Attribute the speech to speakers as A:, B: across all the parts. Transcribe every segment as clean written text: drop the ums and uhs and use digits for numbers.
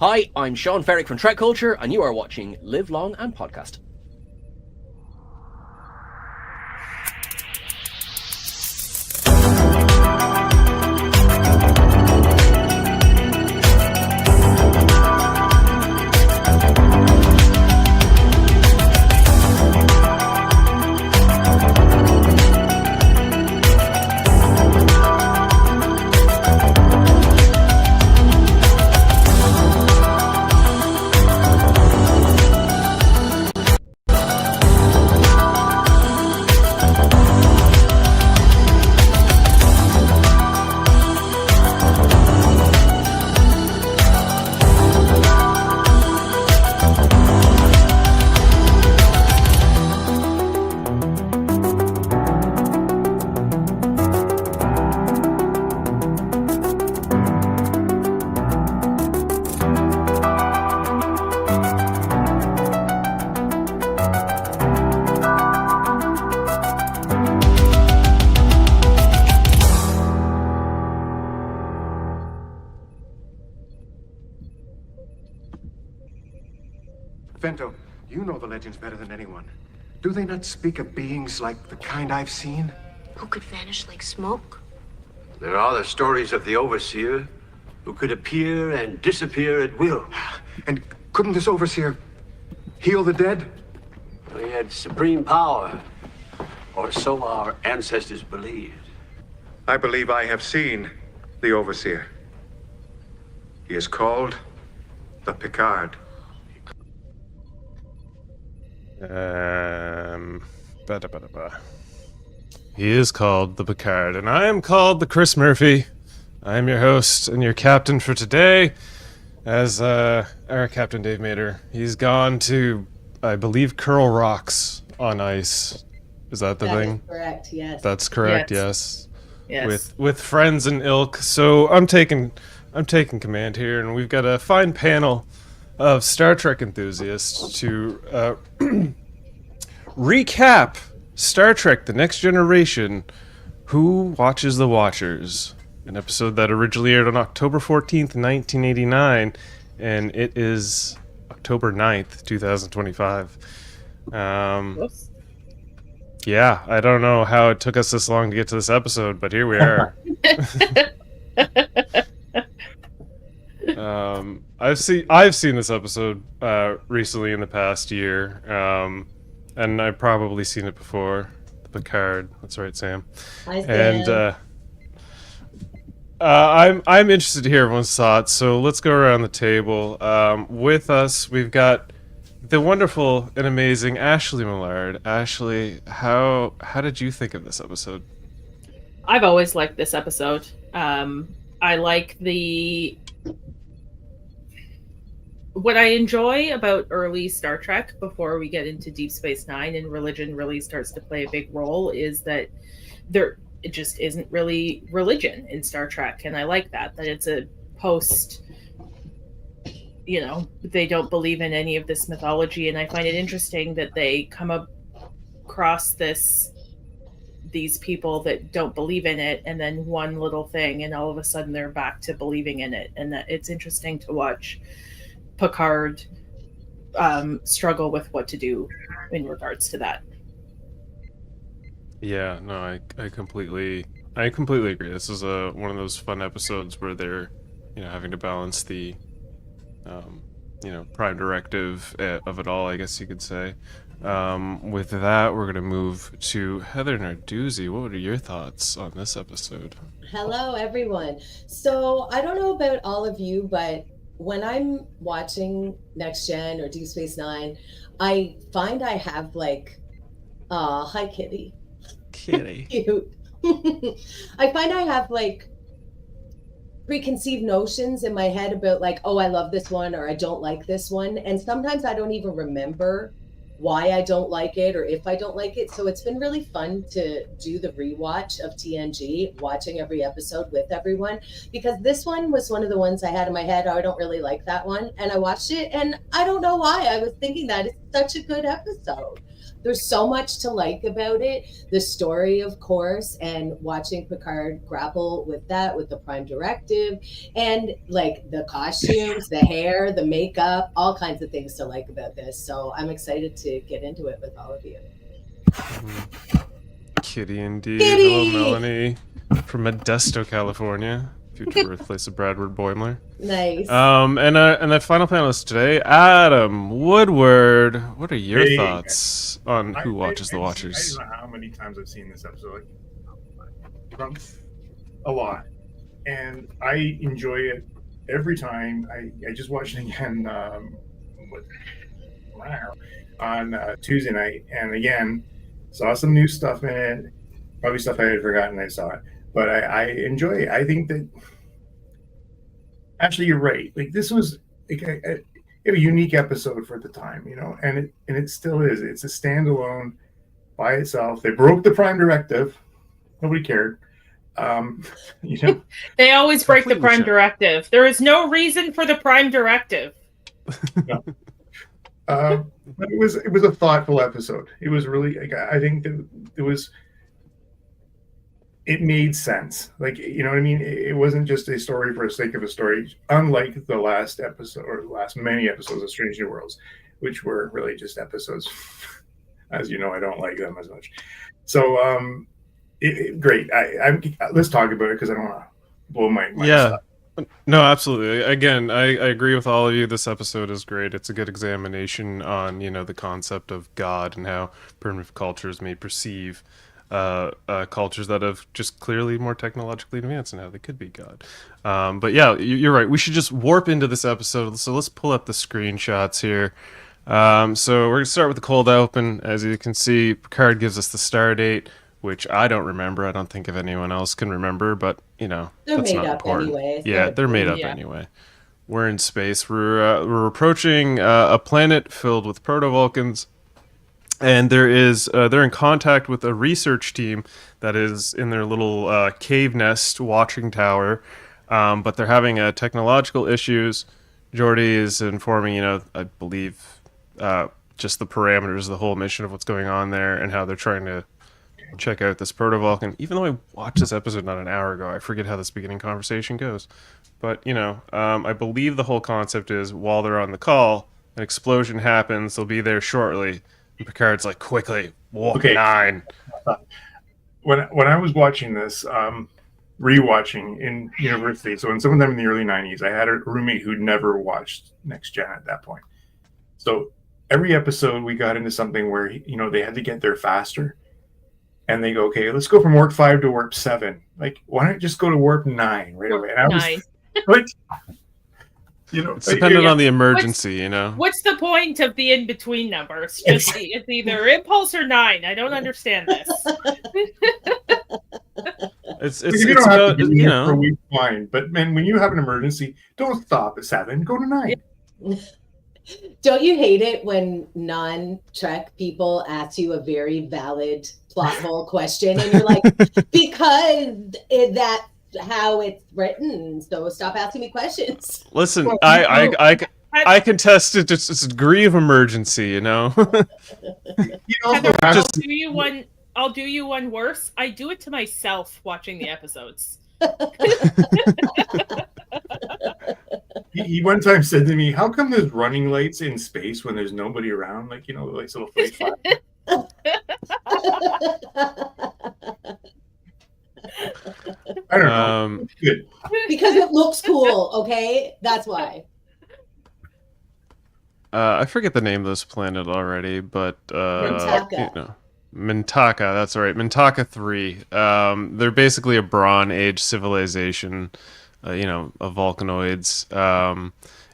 A: Hi, I'm Sean Ferrick from Trek Culture, and you are watching Live Long and Podcast.
B: Vento, you know the legends better than anyone. Do they not speak of beings like the kind I've seen?
C: Who could vanish like smoke?
D: There are the stories of the Overseer, who could appear and disappear at will.
B: And couldn't this Overseer heal the dead?
D: He had supreme power, or so our ancestors believed.
B: I believe I have seen the Overseer. He is called the Picard.
E: He is called the Picard, and I am called the Chris Murphy. I am your host and your captain for today, as our Captain Dave Mater. He's gone to, I believe, curl rocks on ice. Is that the thing?
F: That is correct, yes.
E: That's correct, yes.
F: Yes.
E: With friends and ilk. So I'm taking command here, and we've got a fine panel of Star Trek enthusiasts to recap Star Trek The Next Generation, Who Watches the Watchers, an episode that originally aired on October 14th, 1989, and it is October 9th, 2025. Yeah, I don't know how it took us this long to get to this episode, but here we are. I've seen this episode recently in the past year, and I've probably seen it before. The Picard, that's right, Sam.
F: Hi, Sam.
E: And I'm interested to hear everyone's thoughts. So let's go around the table. With us, we've got the wonderful and amazing Ashley Millard. Ashley, how did you think of this episode?
G: I've always liked this episode. I like what I enjoy about early Star Trek before we get into Deep Space Nine and religion really starts to play a big role is that it just isn't really religion in Star Trek. And I like that it's a post, they don't believe in any of this mythology. And I find it interesting that they come across these people that don't believe in it, and then one little thing, and all of a sudden they're back to believing in it. And that it's interesting to watch Picard struggle with what to do in regards to that.
E: Yeah, no, I completely agree. This is one of those fun episodes where they're, having to balance the, prime directive of it all, I guess you could say. With that, we're gonna move to Heather Narduzzi. What are your thoughts on this episode?
F: Hello, everyone. So I don't know about all of you, but when I'm watching Next Gen or Deep Space Nine, I find I have hi Kitty.
E: Kitty.
F: Cute. I find I have preconceived notions in my head about oh, I love this one or I don't like this one. And sometimes I don't even remember why I don't like it or if I don't like it. So it's been really fun to do the rewatch of TNG, watching every episode with everyone, because this one was one of the ones I had in my head. Oh, I don't really like that one. And I watched it and I don't know why I was thinking that. It's such a good episode. there's so much to like about it. The story, of course, and watching Picard grapple with that, with the Prime Directive, and like the costumes, the hair, the makeup, all kinds of things to like about this. So I'm excited to get into it with all of you.
E: Kitty indeed.
F: Kitty!
E: Hello, Melanie. From Modesto, California. Future birthplace of Bradward Boimler.
F: Nice.
E: And the final panelist today, Adam Woodward. What are your thoughts on Who Watches the Watchers?
H: I don't know how many times I've seen this episode. A lot. And I enjoy it every time. I just watched it again on Tuesday night. And again, saw some new stuff in it. Probably stuff I had forgotten I saw it. But I enjoy it. I think that actually you're right. Like this was like a unique episode for the time, you know, and it still is. It's a standalone by itself. They broke the Prime Directive. Nobody cared. You know,
G: they always break the Prime
E: Sure.
G: Directive. There is no reason for the Prime Directive.
H: No. But it was a thoughtful episode. It was really. Like, I think that it made sense. Like, you know what I mean? It wasn't just a story for the sake of a story, unlike the last episode or the last many episodes of Strange New Worlds, which were really just episodes. As you know, I don't like them as much. So, great. Let's talk about it because I don't want to blow my stuff.
E: No, absolutely. Again, I agree with all of you. This episode is great. It's a good examination on, you know, the concept of God and how primitive cultures may perceive cultures that have just clearly more technologically advanced and how they could be God. But yeah, you're right. We should just warp into this episode. So let's pull up the screenshots here. So we're going to start with the cold open. As you can see, Picard gives us the star date, which I don't remember. I don't think if anyone else can remember, but, you know,
F: They're
E: that's
F: made
E: not
F: up
E: important.
F: anyway.
E: Yeah, they're made up anyway. We're in space. We're approaching a planet filled with proto-Vulcans. And they're in contact with a research team that is in their little cave nest watching tower, but they're having technological issues. Geordi is informing, you know, I believe, just the parameters of the whole mission of what's going on there and how they're trying to check out this proto-Vulcan. Even though I watched this episode not an hour ago, I forget how this beginning conversation goes. But, you know, I believe the whole concept is while they're on the call, an explosion happens, they'll be there shortly. Picard's like, quickly, walk 9.
H: When I was watching this, rewatching in university, so in some of them in the early 90s, I had a roommate who'd never watched Next Gen at that point. So every episode we got into something where, you know, they had to get there faster. And they go, okay, let's go from warp 5 to warp 7. Like, why don't you just go to warp 9 right away? And I was like, you know,
E: it's dependent on the emergency, you know.
G: What's the point of the in-between numbers? Just it's either impulse or 9. I don't understand this.
H: it's about, you know, for a week, fine. But man, when you have an emergency, don't stop at 7. Go to 9.
F: Don't you hate it when non-Trek people ask you a very valid plot hole question and you're like, because that's how it's written, so stop asking me questions.
E: Listen, I contest it. It's a degree of emergency, you know.
G: Heather, I'll do you one worse. I do it to myself watching the episodes.
H: He one time said to me, "How come there's running lights in space when there's nobody around? Like, you know, like little face flash." I don't know. Good.
F: Because it looks cool, okay? That's why.
E: I forget the name of this planet already, but
F: Mintaka.
E: You know, Mintaka, that's right. Mintaka 3. They're basically a Bronze Age civilization, you know, of Vulcanoids.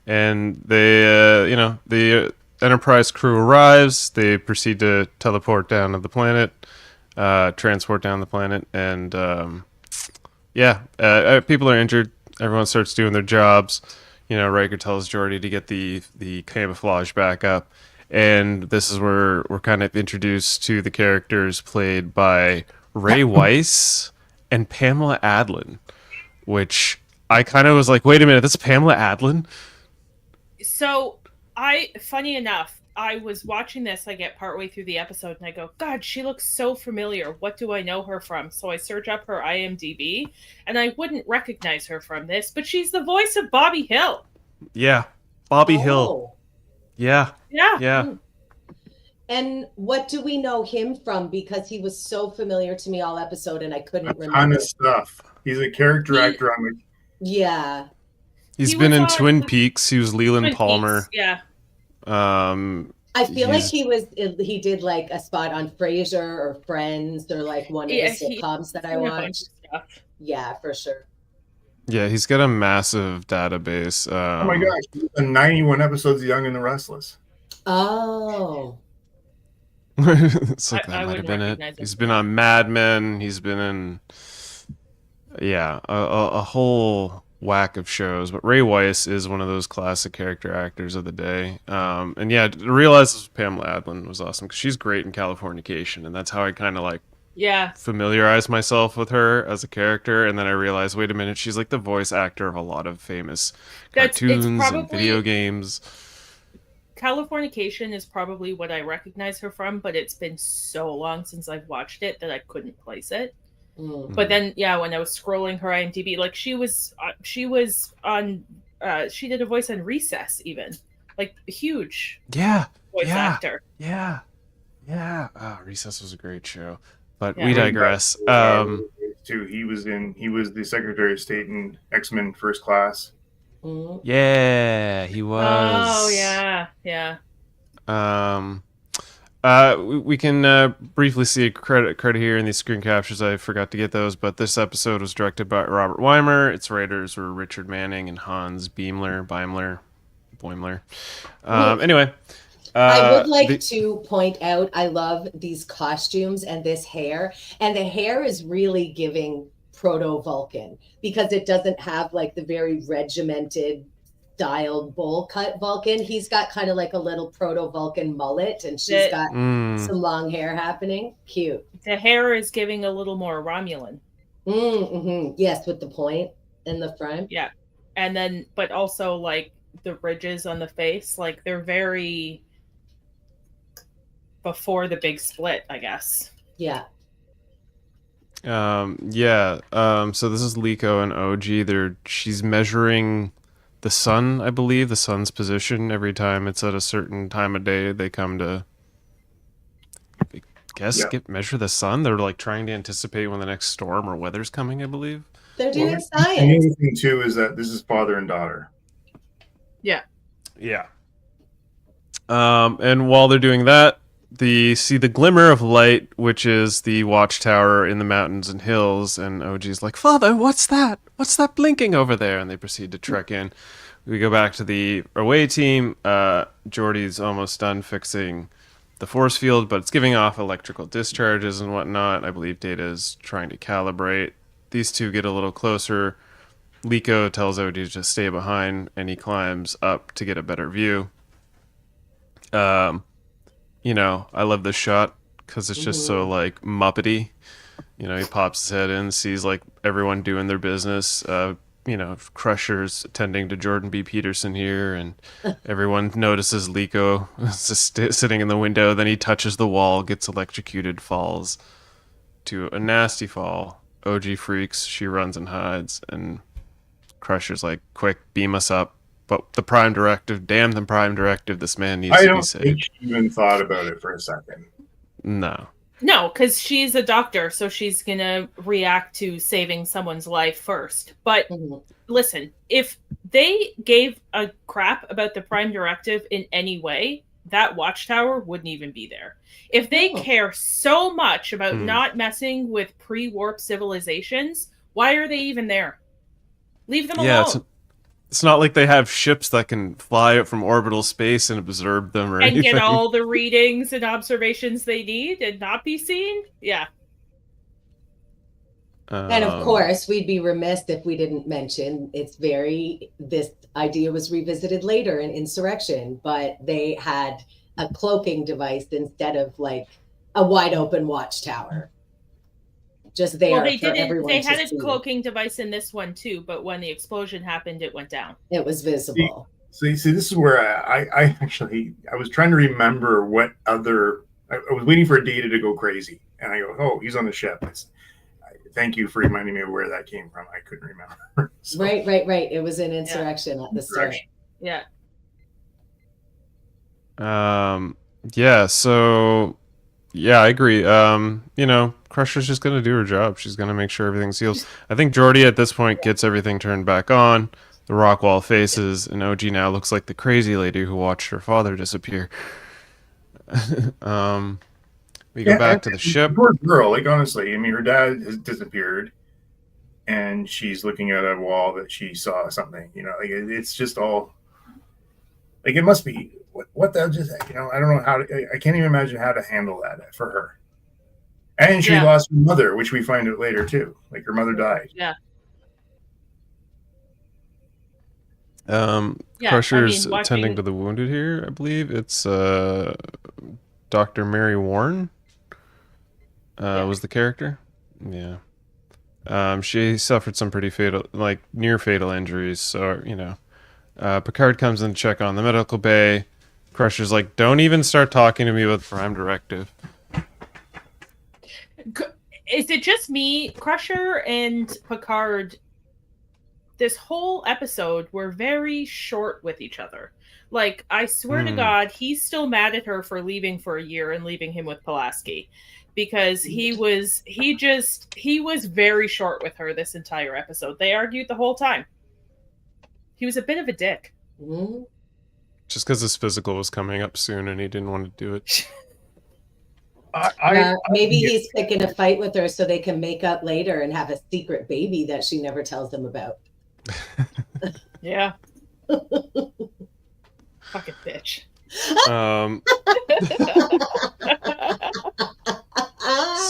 E: And they, you know, the Enterprise crew arrives. They proceed to teleport down to the planet, transport down the planet, and people are injured. Everyone starts doing their jobs. You know, Riker tells Geordi to get the camouflage back up. And this is where we're kind of introduced to the characters played by Ray Weiss and Pamela Adlon, which I kind of was like, wait a minute, that's Pamela Adlon?
G: So, funny enough, I was watching this, I get partway through the episode and I go, God, she looks so familiar. What do I know her from? So I search up her IMDb and I wouldn't recognize her from this, but she's the voice of Bobby Hill.
E: Yeah. Bobby Hill. Yeah.
G: Yeah.
E: Yeah.
F: And what do we know him from? Because he was so familiar to me all episode and I couldn't remember.
H: Ton of stuff. He's a character actor on the...
F: Yeah.
E: He's
G: He
E: been
G: was
E: in
G: on
E: Twin Peaks. He was Leland
G: Twin
E: Palmer.
G: Peaks, yeah.
F: I feel like he did like a spot on Frasier or Friends or like one of the sitcoms that I watched. Yeah, for sure.
E: Yeah, he's got a massive database.
H: Oh my gosh, he's in 91 episodes of Young and the Restless.
F: Oh.
E: It's like that
G: I
E: might have
G: wouldn't
E: been it.
G: recognize him.
E: He's been on Mad Men. He's been in, a whole whack of shows. But Ray Weiss is one of those classic character actors of the day. And yeah, to realize this was Pamela Adlon was awesome because she's great in Californication, and that's how I kind of like familiarized myself with her as a character. And then I realized, wait a minute, she's like the voice actor of a lot of famous cartoons and video games.
G: Californication is probably what I recognize her from, but it's been so long since I've watched it that I couldn't place it. But then, when I was scrolling her IMDb, like she on, she did a voice on Recess, even like huge voice actor.
E: Yeah. Oh, Recess was a great show, but we digress.
H: Too, he was the Secretary of State in X-Men First Class.
E: Yeah, he was.
G: Oh yeah.
E: We can briefly see a credit here in these screen captures. I forgot to get those, but this episode was directed by Robert Weimer. Its writers were Richard Manning and Hans Boimler. Anyway.
F: I would like to point out, I love these costumes and this hair. And the hair is really giving proto-Vulcan because it doesn't have like the very regimented styled bowl cut Vulcan. He's got kind of like a little proto-Vulcan mullet and she's got some long hair happening. Cute.
G: The hair is giving a little more Romulan.
F: Yes, with the point in the front.
G: Yeah. And then, but also like the ridges on the face, like they're very before the big split, I guess.
F: Yeah.
E: So this is Liko and OG. She's measuring the sun, I believe, the sun's position every time it's at a certain time of day. They come to, measure the sun. They're like trying to anticipate when the next storm or weather's coming, I believe.
F: They're doing science.
H: And the other thing too is that this is father and daughter.
G: Yeah.
E: And while they're doing that, they see the glimmer of light, which is the watchtower in the mountains and hills, and OG's like, Father, what's that? What's that blinking over there? And they proceed to trek in. We go back to the away team. Geordi's almost done fixing the force field, but it's giving off electrical discharges and whatnot. I believe Data is trying to calibrate. These two get a little closer. Liko tells OG to stay behind, and he climbs up to get a better view. I love this shot because it's just so like Muppety. He pops his head in, sees like everyone doing their business. Crusher's attending to Jordan B. Peterson here, and everyone notices Liko sitting in the window. Then he touches the wall, gets electrocuted, falls to a nasty fall. OG freaks. She runs and hides, and Crusher's like, "Quick, beam us up." But the Prime Directive, damn the Prime Directive, this man needs to be saved. I don't think
H: she even thought about it for a second.
E: No,
G: because she's a doctor, so she's going to react to saving someone's life first. But listen, if they gave a crap about the Prime Directive in any way, that watchtower wouldn't even be there. If they care so much about not messing with pre-warp civilizations, why are they even there? Leave them alone.
E: It's not like they have ships that can fly out from orbital space and observe them or anything.
G: And get all the readings and observations they need and not be seen? Yeah.
F: And of course, we'd be remiss if we didn't mention this idea was revisited later in Insurrection, but they had a cloaking device instead of like a wide open watchtower. Just there for everyone to see.
G: They had a cloaking device in this one too, but when the explosion happened, it went down.
F: It was visible.
H: So you see, this is where I actually I was trying to remember what other I was waiting for Data to go crazy, and I go, oh, he's on the ship. Thank you for reminding me of where that came from. I couldn't remember. So,
F: Right. It was an insurrection at the start.
G: Yeah.
E: Yeah, so yeah, I agree. Crusher's just gonna do her job. She's gonna make sure everything seals. I think Geordi at this point gets everything turned back on. The rock wall faces, and OG now looks like the crazy lady who watched her father disappear. We go back to the ship.
H: Poor girl, like honestly, I mean, her dad has disappeared, and she's looking at a wall that she saw something. Like it's just all like it must be what the just I don't know how to, I can't even imagine how to handle that for her. And she lost her mother, which we find out later too. Like her mother died.
G: Yeah.
E: Crusher's attending to the wounded here, I believe. It's Dr. Mary Warren was the character. Yeah. She suffered some pretty fatal, like near fatal injuries. So, Picard comes in to check on the medical bay. Crusher's like, don't even start talking to me about the Prime Directive.
G: Is it just me? Crusher and Picard, this whole episode, were very short with each other. Like, I swear to God, he's still mad at her for leaving for a year and leaving him with Pulaski. Because he was very short with her this entire episode. They argued the whole time. He was a bit of a dick.
F: Mm-hmm.
E: Just because his physical was coming up soon and he didn't want to do it.
F: Maybe he's picking a fight with her so they can make up later and have a secret baby that she never tells him about.
G: Yeah. Fucking bitch.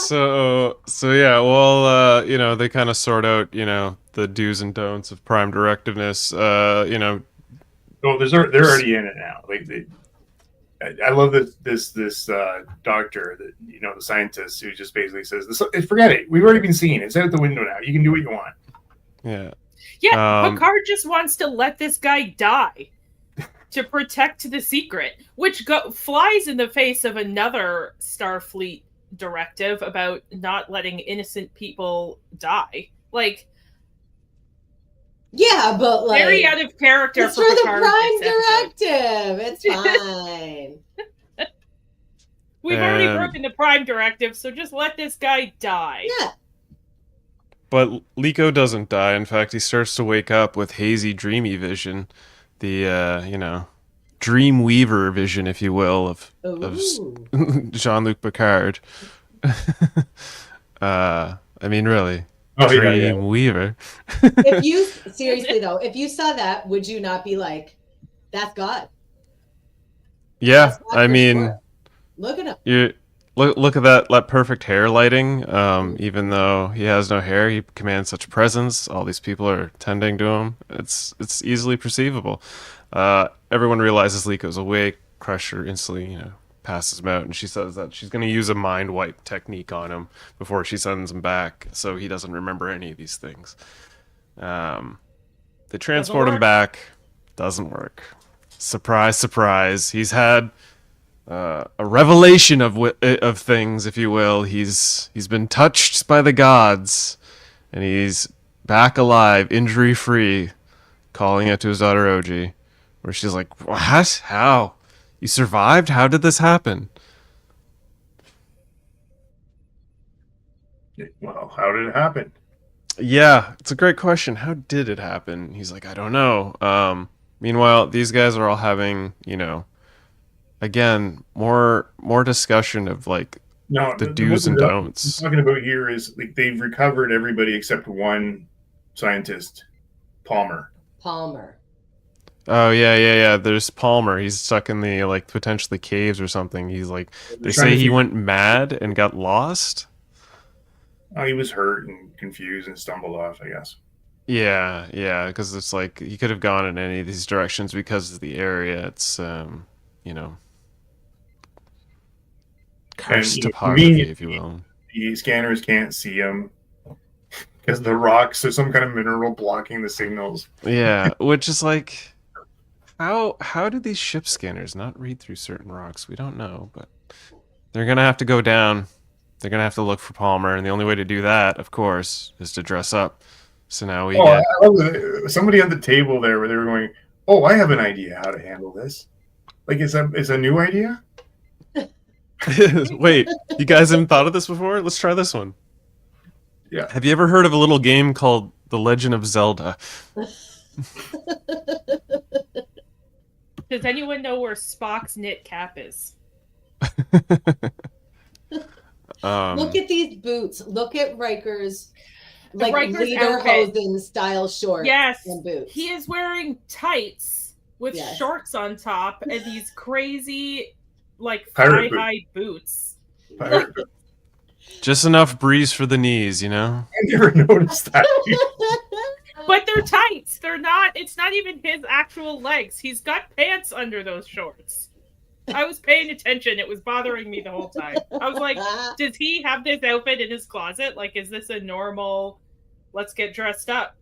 E: So yeah, well, they kind of sort out, the do's and don'ts of Prime Directiveness.
H: Well, they're already in it now. Like I love this doctor that the scientist who just basically says, "Forget it. We've already been seen. It's out the window now. You can do what you want."
E: Yeah.
G: Yeah, Picard just wants to let this guy die to protect the secret, which flies in the face of another Starfleet directive about not letting innocent people die. Like,
F: yeah, but like
G: very out of character.
F: It's for the Prime Directive. It's fine.
G: We've already broken the Prime Directive, so just let this guy die.
F: Yeah.
E: But Liko doesn't die. In fact, he starts to wake up with hazy, dreamy vision. The, dream weaver vision, if you will, of Jean-Luc Picard. I mean, really. Dream weaver.
F: If you saw that, would you not be like, that's God?
E: Yeah,
F: that's God
E: I mean,
F: sure. Look at him.
E: Look at that perfect hair lighting. Even though he has no hair, he commands such presence. All these people are tending to him. It's easily perceivable. Everyone realizes Liko's awake. Crusher instantly, passes him out, and she says that she's going to use a mind wipe technique on him before she sends him back, so he doesn't remember any of these things. They transport him back. Doesn't work. Surprise, surprise. He's had a revelation of things, if you will. He's been touched by the gods, and he's back alive, injury free, calling it to his daughter OG, where she's like, "What? How? You survived? How did this happen?"
H: Well, how did it happen?
E: Yeah, it's a great question. How did it happen? He's like, I don't know. Meanwhile, these guys are all having, again, more discussion of like the do's and don'ts.
H: What I'm talking about here is like they've recovered everybody except one scientist, Palmer.
E: Oh yeah. There's Palmer. He's stuck in the like potentially caves or something. He's like, they say he went mad and got lost.
H: Oh, he was hurt and confused and stumbled off, I guess.
E: Yeah, because it's like he could have gone in any of these directions because of the area. It's cursed topography, if you will.
H: The scanners can't see him because the rocks, there's some kind of mineral blocking the signals.
E: Yeah, which is like, How do these ship scanners not read through certain rocks? We don't know, but they're gonna have to go down. They're gonna have to look for Palmer, and the only way to do that, of course, is to dress up. So now we get
H: I love somebody at the table there where they were going, "Oh, I have an idea how to handle this." Like it's a new idea.
E: Wait, you guys haven't thought of this before? Let's try this one.
H: Yeah.
E: Have you ever heard of a little game called The Legend of Zelda?
G: Does anyone know where Spock's knit cap is?
F: Look at these boots. Look at Riker's
G: Riker's
F: lederhosen style shorts
G: Yes,
F: and boots.
G: he is wearing tights with
F: Yes.
G: shorts on top and these crazy, like,
H: Pirate
G: thigh-high boots.
H: Pirate boot.
E: Just enough breeze for the knees, you know?
H: I never noticed that.
G: But they're tights. They're not. It's not even his actual legs. He's got pants under those shorts. I was paying attention. It was bothering me the whole time. I was like, does he have this outfit in his closet? Like, is this a normal, let's get dressed up?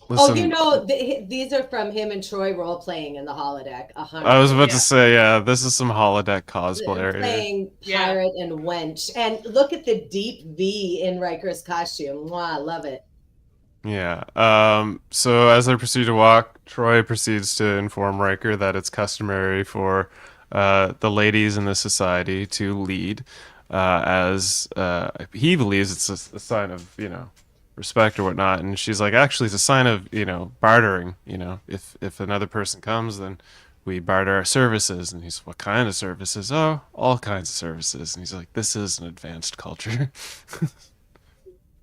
E: Listen,
F: Oh, you know, these are from him and Troy role playing in the holodeck. 100.
E: I was about
G: Yeah.
E: to say, yeah, this is some holodeck cosplay. Right here.
F: Playing
G: Yeah.
F: pirate and wench. And look at the deep V in Riker's costume. Mwah, I love it.
E: Yeah. So as they proceed to walk, Troy proceeds to inform Riker that it's customary for the ladies in the society to lead, as he believes it's a sign of, respect or whatnot. And she's like, actually, it's a sign of, bartering. If another person comes, then we barter our services. And he's, what kind of services? Oh, all kinds of services. And he's like, this is an advanced culture.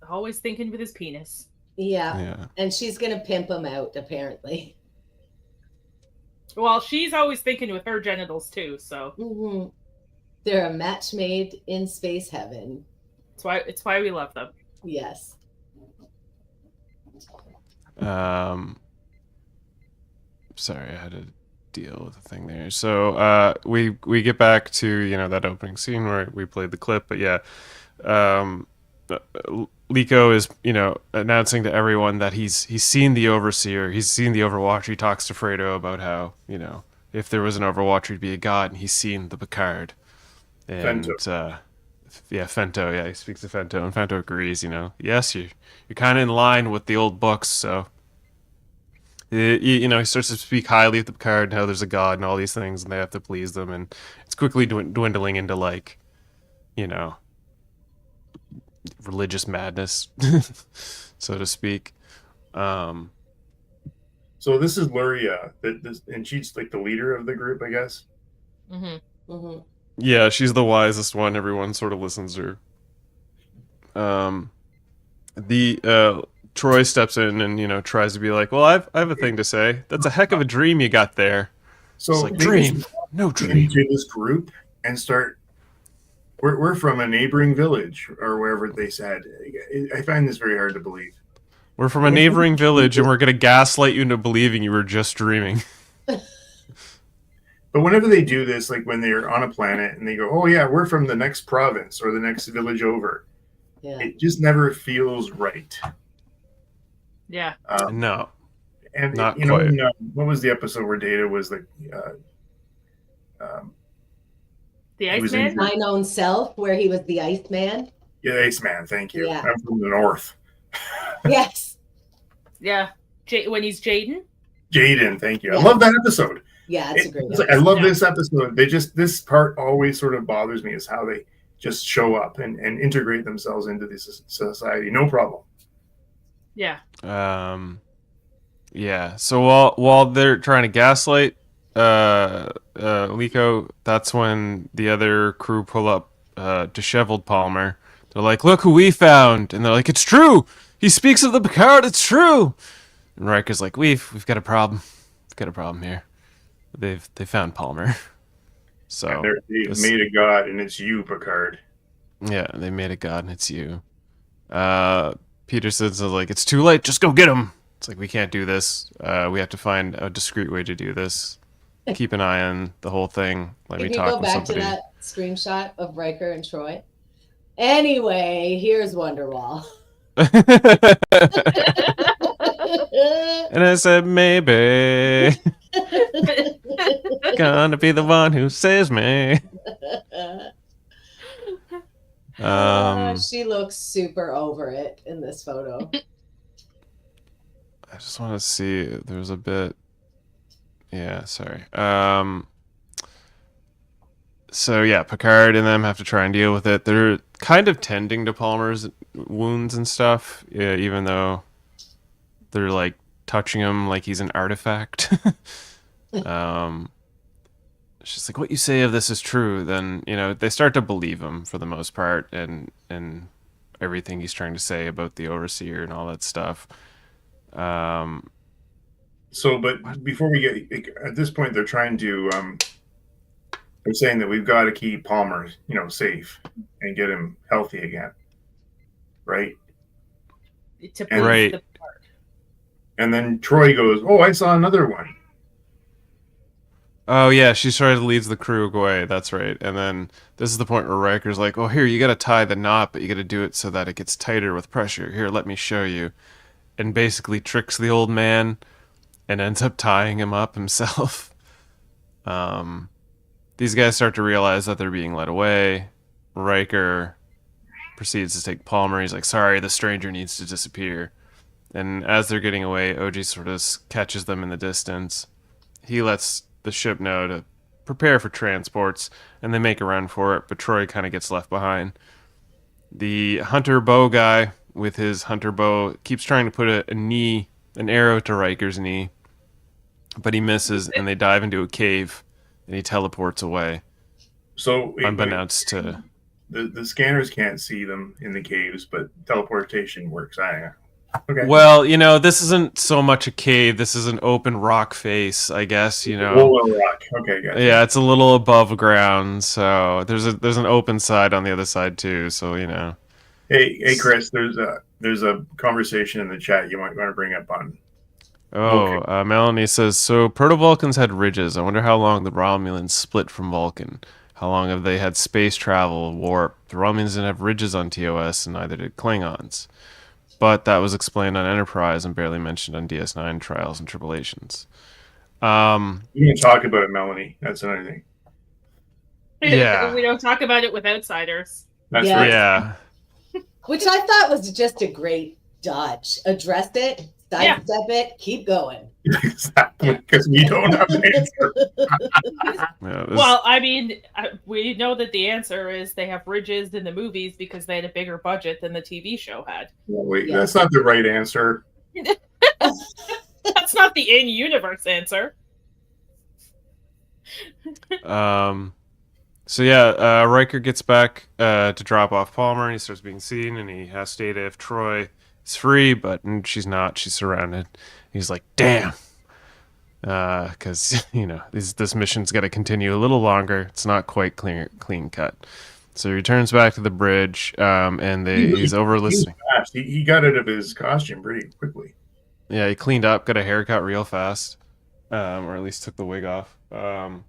G: Always thinking with his penis.
F: Yeah.
E: Yeah.
F: And she's going to pimp him out, apparently.
G: Well, she's always thinking with her genitals, too, so
F: Mm-hmm. They're a match made in space heaven.
G: it's why we love them.
F: Yes.
E: Sorry, I had to deal with the thing there. So we get back to that opening scene where we played the clip, but yeah, Liko is announcing to everyone that he's seen the Overseer, he's seen the Overwatcher. He talks to Fredo about how if there was an Overwatcher, he'd be a god, and he's seen the Picard. And
H: Fento.
E: Fento. Yeah, he speaks to Fento, and Fento agrees. Yes, you're kind of in line with the old books, so. He starts to speak highly of the Picard and how there's a god and all these things, and they have to please them, and it's quickly dwindling into religious madness, so to speak.
H: So this is Luria, and she's like the leader of the group, I guess.
G: Mm-hmm.
F: Mm-hmm.
E: Yeah, she's the wisest one. Everyone sort of listens to her. Troy steps in and tries to be like, well, I have a thing to say. That's a heck of a dream you got there.
H: So
E: It's like,
H: they
E: dream,
H: just
E: no
H: get
E: dream.
H: into this group and start. We're from a neighboring village or wherever they said. I find this very hard to believe.
E: We're from a neighboring village, and we're gonna gaslight you into believing you were just dreaming.
H: But whenever they do this, like when they're on a planet and they go, "Oh yeah, we're from the next province or the next village over,"
F: Yeah.
H: it just never feels right.
G: Yeah.
E: No.
H: And
E: Not
H: you know,
E: quite.
H: what was the episode where Data was like,
G: The
H: He was
G: Iceman?
H: in-
F: My known self, where he was the Iceman.
H: "Yeah, Ace Man, thank you.
F: Yeah.
H: I'm from the north."
F: Yes.
G: Yeah. When he's Jaden?
H: Jaden, thank you. I
F: Yeah.
H: love that episode.
F: Yeah, it's a great
H: It's like, I love
G: Yeah.
H: this episode. This part always sort of bothers me, is how they just show up and integrate themselves into this society. No problem.
G: Yeah.
E: Yeah. So while they're trying to gaslight Liko, that's when the other crew pull up disheveled Palmer. They're like, "Look who we found!" And they're like, "It's true. He speaks of the Picard. It's true." And Riker's like, "We've got a problem. We've got a problem here. They found Palmer." So
H: And they've
E: this-
H: made a god, and it's you, Picard.
E: yeah, they made a god, and it's you. Peterson's like, "It's too late. Just go get him." It's like, we can't do this. We have to find a discreet way to do this. Keep an eye on the whole thing. Let me
F: Can you
E: talk
F: go
E: with
F: back
E: somebody.
F: to that screenshot of Riker and Troy? Anyway, here's Wonderwall.
E: And I said, maybe. Gonna be the one who saves me.
F: She looks super over it in this photo.
E: I just want to see. There's a bit. Yeah, sorry. So yeah, Picard and them have to try and deal with it. They're kind of tending to Palmer's wounds and stuff, yeah, even though they're like touching him like he's an artifact. She's like, what you say of this is true. Then, you know, they start to believe him for the most part, and everything he's trying to say about the Overseer and all that stuff.
H: But before we get at this point, they're trying to they're saying that we've got to keep Palmer, safe and get him healthy again, right?
E: Right.
H: And then Troy goes, "Oh, I saw another one."
E: Oh yeah, she sort of leads the crew away. That's right. And then this is the point where Riker's like, "Oh, here, you got to tie the knot, but you got to do it so that it gets tighter with pressure. Here, let me show you." And basically tricks the old man and ends up tying him up himself. These guys start to realize that they're being led away. Riker proceeds to take Palmer. He's like, "Sorry, the stranger needs to disappear." And as they're getting away, OG sort of catches them in the distance. He lets the ship know to prepare for transports, and they make a run for it, but Troy kind of gets left behind. The hunter bow guy with his hunter bow keeps trying to put an arrow to Riker's knee, but he misses, and they dive into a cave, and he teleports away.
H: So
E: unbeknownst to
H: the scanners can't see them in the caves, but teleportation works. Okay.
E: Well, this isn't so much a cave. This is an open rock face, I guess.
H: Rock. Okay, gotcha.
E: Yeah, it's a little above ground, so there's an open side on the other side too. So
H: Hey, Chris. There's a conversation in the chat you might want to bring up on.
E: Oh, Melanie says, so Proto-Vulcans had ridges. I wonder how long the Romulans split from Vulcan. How long have they had space travel, warp? The Romulans didn't have ridges on TOS, and neither did Klingons. But that was explained on Enterprise and barely mentioned on DS9 Trials and Tribulations.
H: We can talk about it, Melanie. That's another thing.
E: Yeah.
G: We don't talk about it with outsiders.
H: That's right.
E: Yeah.
F: Which I thought was just a great dodge. Address it, sidestep it, keep going.
H: Exactly, because we don't have an answer.
G: Well, I mean, we know that the answer is they have ridges in the movies because they had a bigger budget than the TV show had.
H: Wait, that's not the right answer.
G: That's not the in-universe answer.
E: So yeah, Riker gets back to drop off Palmer, and he starts being seen, and he has data if Troy is free, but she's not. She's surrounded. He's like, damn. Because, this mission's got to continue a little longer. It's not quite clean cut. So he returns back to the bridge, and he's over listening.
H: He got out of his costume pretty quickly.
E: Yeah, he cleaned up, got a haircut real fast, or at least took the wig off. Head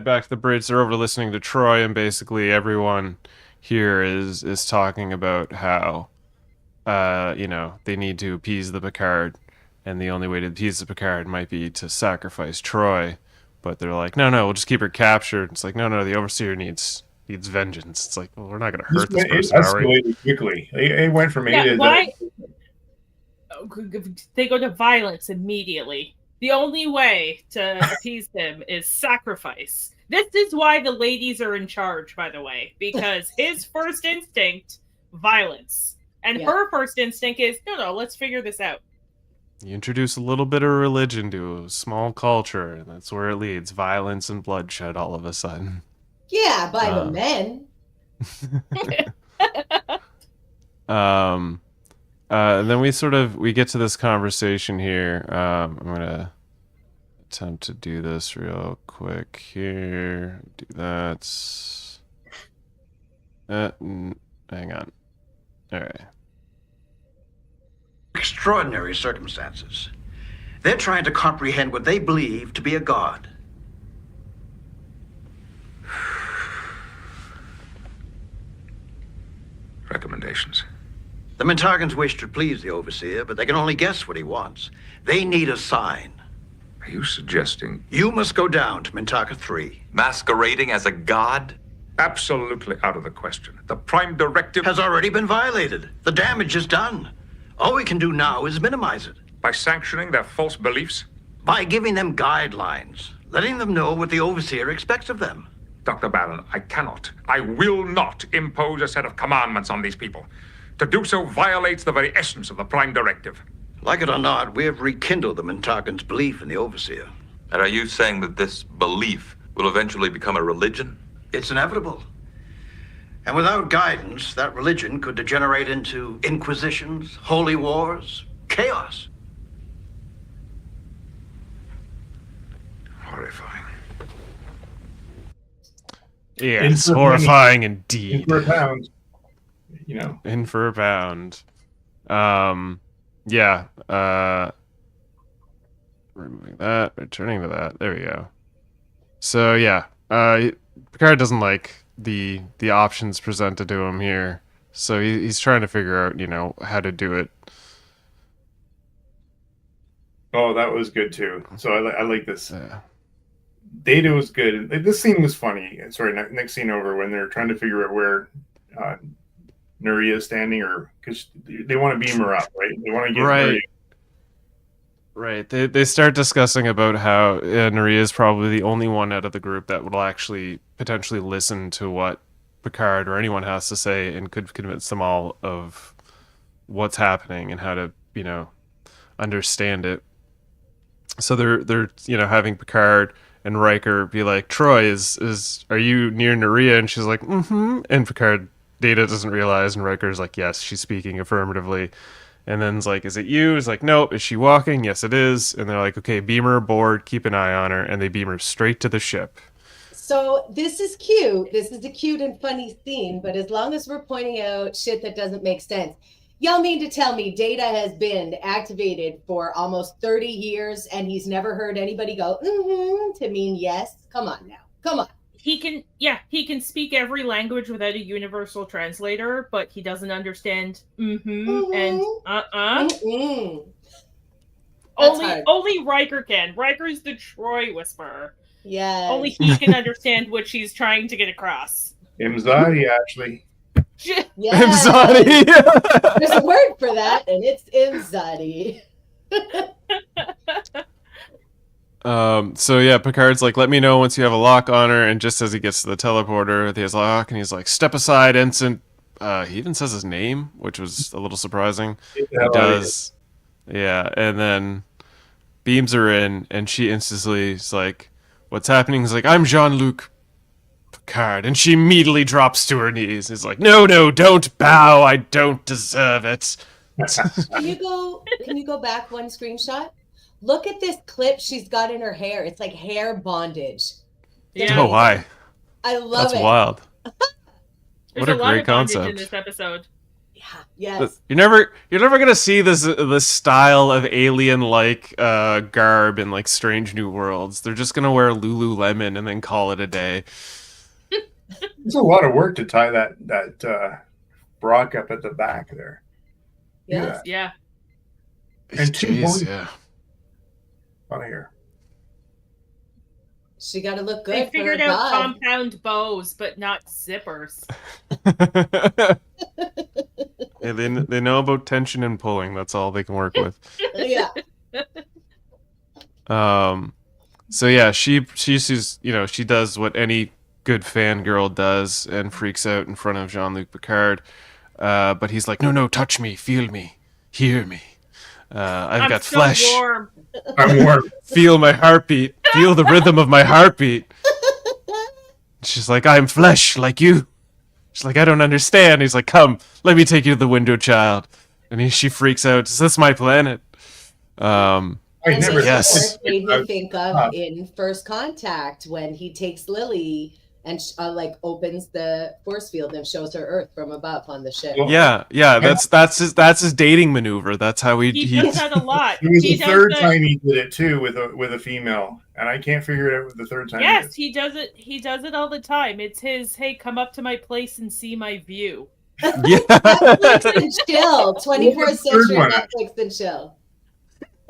E: back to the bridge. They're over listening to Troy, and basically everyone here is talking about how, they need to appease the Picard, and the only way to appease the Picard might be to sacrifice Troy. But they're like, no, we'll just keep her captured. It's like, no, the Overseer needs vengeance. It's like, well, we're not going to hurt this person, are we?
H: It escalated quickly. It went from A to
G: why? They go to violence immediately. The only way to appease him is sacrifice. This is why the ladies are in charge, by the way, because his first instinct, violence. And her first instinct is, no, let's figure this out.
E: You introduce a little bit of religion to a small culture, and that's where it leads. Violence and bloodshed all of a sudden.
F: Yeah, by the men.
E: And then we get to this conversation here. I'm going to attempt to do this real quick here. Do that. Hang on. All right.
I: Extraordinary circumstances. They're trying to comprehend what they believe to be a god.
B: Recommendations.
I: The Mintargans wish to please the Overseer, but they can only guess what he wants. They need a sign.
B: Are you suggesting?
I: You must go down to Mintaka 3.
J: Masquerading as a god?
B: Absolutely out of the question. The Prime Directive
I: Has already been violated. The damage is done. All we can do now is minimize it.
B: by sanctioning their false beliefs?
I: By giving them guidelines, letting them know what the Overseer expects of them.
B: Dr. Baron, I cannot, I will not impose a set of commandments on these people. To do so violates the very essence of the Prime Directive.
I: Like it or not, we have rekindled the Mintargans' belief in the Overseer.
J: And are you saying that this belief will eventually become a religion?
I: It's inevitable. And without guidance, that religion could degenerate into inquisitions, holy wars, chaos.
B: Horrifying.
E: Yeah,
H: In
E: it's
H: for
E: horrifying
H: In
E: indeed.
H: for a pound, you know.
E: In for a pound. Yeah. Removing that, returning to that. There we go. So yeah, Picard doesn't like the options presented to him here, so he's trying to figure out, you know, how to do it.
H: Oh, that was good too. So I like this.
E: Yeah.
H: Data was good. This scene was funny. Sorry, next scene over when they're trying to figure out where Nuria is standing, or because they want to beam her up, right? They want to get
E: Right.
H: Nuria.
E: Right. They start discussing about how Nuria is probably the only one out of the group that will actually potentially listen to what Picard or anyone has to say and could convince them all of what's happening and how to, you know, understand it. So they're you know, having Picard and Riker be like, Troy, are you near Nuria? And she's like, mm-hmm. And Picard, Data doesn't realize, and Riker's like, yes, she's speaking affirmatively. And then it's like, is it you? It's like, nope. Is she walking? Yes, it is. And they're like, okay, beam her aboard, keep an eye on her, and they beam her straight to the ship.
F: So this is cute. This is a cute and funny scene, but as long as we're pointing out shit that doesn't make sense. Y'all mean to tell me Data has been activated for almost 30 years and he's never heard anybody go, mm-hmm, to mean yes? Come on now. Come on.
G: He can speak every language without a universal translator, but he doesn't understand and
F: Mm-mm. That's hard.
G: Only Riker can. Riker's the Troy whisperer.
F: Yes.
G: Only he can understand what she's trying to get across.
H: Imzadi, actually.
F: Yes.
E: Imzadi.
F: There's a word for that, and it's Imzadi.
E: So yeah, Picard's like, let me know once you have a lock on her, and just as he gets to the teleporter, he has a lock, and he's like, step aside, ensign. He even says his name, which was a little surprising. He does. Yeah, and then beams her in, and she instantly is like, what's happening? He's like, I'm Jean-Luc Picard, and she immediately drops to her knees. He's like, no, don't bow, I don't deserve it.
F: Can you go back one screenshot? Look at this clip she's got in her hair. It's like hair bondage.
G: Yeah.
E: Oh, why?
F: I love
E: That's
F: it.
E: wild.
G: There's
E: What a
G: a lot
E: great
G: of bondage
E: concept.
G: in this episode.
F: Yeah. Yes.
E: You're never gonna see this style of alien-like garb in like Strange New Worlds. They're just gonna wear Lululemon and then call it a day.
H: It's a lot of work to tie that Brock up at the back there.
F: Yes.
G: Yeah.
H: And two
E: Jeez,
H: points.
E: yeah.
H: Out of here.
F: She got to look good.
G: They
F: for
G: figured
F: her
G: out
F: god.
G: compound bows, but not zippers.
E: Yeah, they know about tension and pulling. That's all they can work with.
F: Yeah.
E: So yeah, she sees, you know, she does what any good fangirl does and freaks out in front of Jean-Luc Picard. But he's like, no, touch me, feel me, hear me. I've got
G: so
E: flesh.
G: Warm.
H: I'm warm.
E: Feel my heartbeat. Feel the rhythm of my heartbeat. She's like, I'm flesh like you. She's like, I don't understand. He's like, come, let me take you to the window, child. And she freaks out. Is this my planet?
F: And
H: never-
F: this
E: Yes.
F: made me think of in First Contact when he takes Lily and opens the force field and shows her Earth from above on the ship.
E: Yeah. That's his dating maneuver. That's how
G: He does that a lot.
H: It was
G: He
H: the
G: does
H: third
G: that-
H: time he did it too with a female, and I can't figure it out with the third time.
G: Yes, he does it. He does it all the time. It's his, hey, come up to my place and see my view.
E: Yeah.
F: Netflix and chill. 21st century
H: one?
F: Netflix and chill.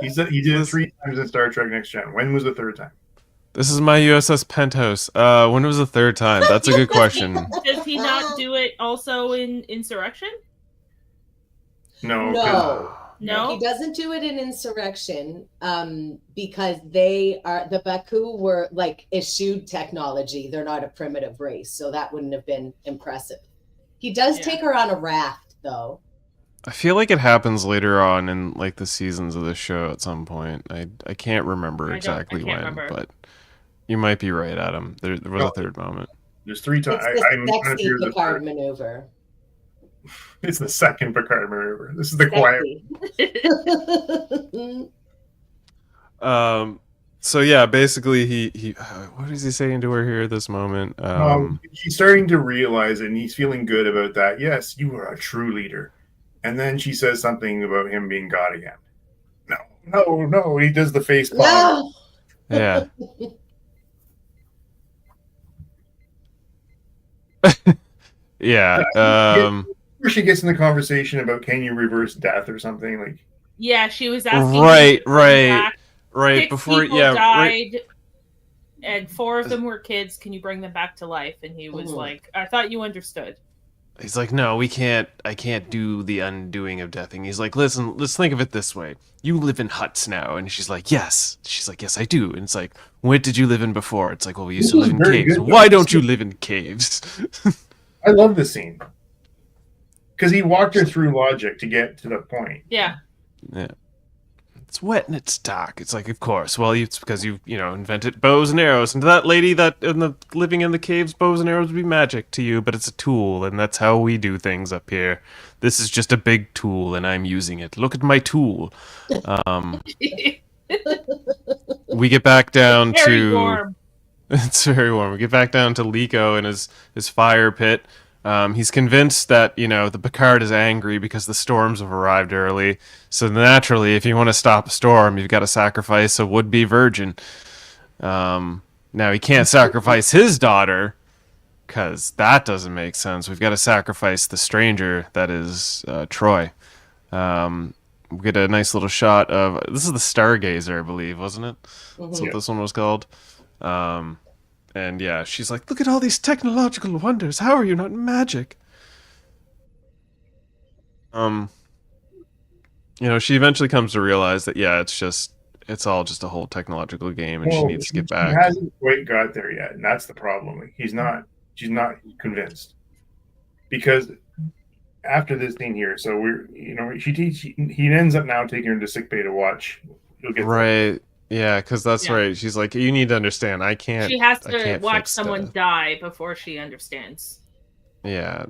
H: He did it 3 times in Star Trek Next Gen. When was the third time?
E: This is my U.S.S. penthouse. When was the third time? That's a good question.
G: Does he not do it also in Insurrection?
H: No.
G: No?
F: He doesn't do it in Insurrection because the Baku were like eschewed technology. They're not a primitive race, so that wouldn't have been impressive. He does take her on a raft, though.
E: I feel like it happens later on in like the seasons of the show at some point. I can't remember exactly when, but you might be right, Adam. There was a third moment.
H: There's 3 times.
F: It's the sexy Picard maneuver.
H: It's the second Picard maneuver. This is the quiet.
E: So yeah, basically he what is he saying to her here at this moment?
H: He's starting to realize it and he's feeling good about that. Yes, you are a true leader. And then she says something about him being God again. No, he does the face palm.
F: No.
E: Yeah. Yeah.
H: Where she gets in the conversation about can you reverse death or something like.
G: Yeah, she was asking.
E: Right.
G: Six
E: Before,
G: people died, and 4 of them were kids. Can you bring them back to life? And he was like, "I thought you understood."
E: He's like, no, we can't. I can't do the undoing of death thing. He's like, listen, let's think of it this way. You live in huts now, and she's like, yes. She's like, yes, I do. And it's like, what did you live in before? It's like, well, we used to live in caves. Why don't you live in caves?
H: I love this scene because he walked her through logic to get to the point.
G: Yeah.
E: It's wet and it's dark. It's like, of course. Well, it's because you invented bows and arrows. And to that lady that living in the caves, bows and arrows would be magic to you, but it's a tool, and that's how we do things up here. This is just a big tool, and I'm using it. Look at my tool. We get back down
G: Very warm.
E: It's very warm. We get back down to Liko and his fire pit. He's convinced that, the Picard is angry because the storms have arrived early. So naturally, if you want to stop a storm, you've got to sacrifice a would-be virgin. Now, he can't sacrifice his daughter because that doesn't make sense. We've got to sacrifice the stranger that is Troy. We get a nice little shot of... This is the Stargazer, I believe, wasn't it? That's what this one was called. And yeah, she's like, look at all these technological wonders. How are you not magic? She eventually comes to realize that, yeah, it's all just a whole technological game, and she needs to get back.
H: She hasn't quite got there yet, and that's the problem. She's not convinced. Because after this thing here, so he ends up now taking her to sickbay to watch. You'll get
E: right. Yeah, because that's right. She's like, you need to understand.
G: She has to watch someone die before she understands.
E: Yeah.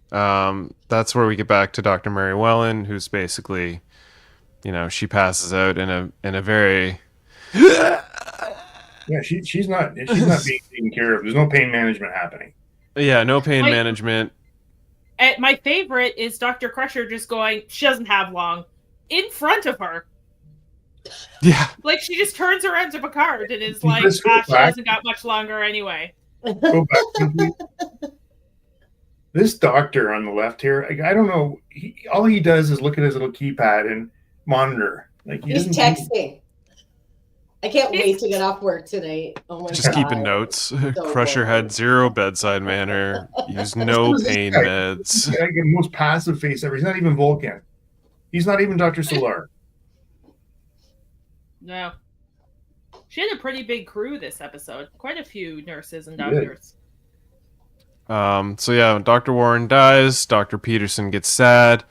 E: That's where we get back to Dr. Mary Wellen, who's basically, she passes out in a very...
H: Yeah, she's not being taken care of. There's no pain management happening.
E: Yeah, no pain management.
G: My favorite is Dr. Crusher just going, she doesn't have long, in front of her.
E: Yeah.
G: Like, she just turns around to Picard and is like, she hasn't got much longer anyway.
H: Go back. This doctor on the left here, I don't know. All he does is look at his little keypad and monitor. Like
F: he's texting. I can't wait to get off work tonight. Oh my
E: Just
F: God.
E: keeping notes. So Crusher had 0 bedside manner. Used no pain meds.
H: He's like the most passive face ever. He's not even Vulcan. He's not even Dr. Solar.
G: No. She had a pretty big crew this episode. Quite a few nurses and doctors.
E: So yeah, when Dr. Warren dies, Dr. Peterson gets sad.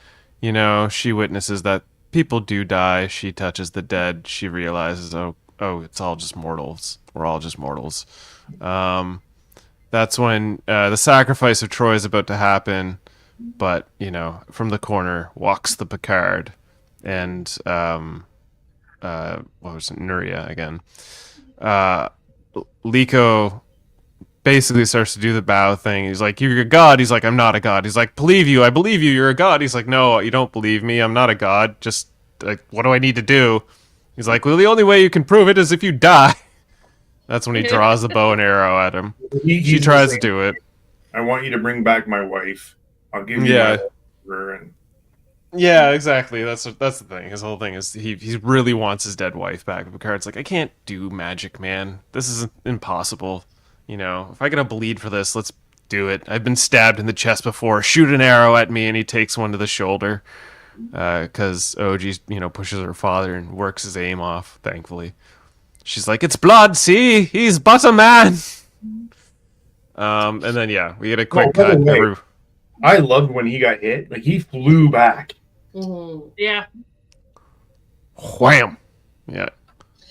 E: She witnesses that people do die. She touches the dead. She realizes, oh, it's all just mortals. We're all just mortals. That's when the sacrifice of Troy is about to happen. But, from the corner walks the Picard and... what was it? Nuria again. Liko basically starts to do the bow thing. He's like, you're a god. He's like, I'm not a god. He's like, believe you. I believe you. You're a god. He's like, no, you don't believe me. I'm not a god. Just, like, what do I need to do? He's like, well, the only way you can prove it is if you die. That's when he draws the bow and arrow at him. She tries to do it.
H: I want you to bring back my wife. I'll give you my whatever, and
E: Yeah, exactly. That's the thing. His whole thing is he really wants his dead wife back. But Picard's like, I can't do magic, man. This is impossible. You know, if I gotta bleed for this, let's do it. I've been stabbed in the chest before. Shoot an arrow at me, and he takes one to the shoulder. Because OG, pushes her father and works his aim off. Thankfully, she's like, "It's blood. See, he's but a man." And then we get a quick cut.
H: I loved when he got hit. Like, he flew back.
F: Mm-hmm.
G: Yeah.
E: Wham! Yeah.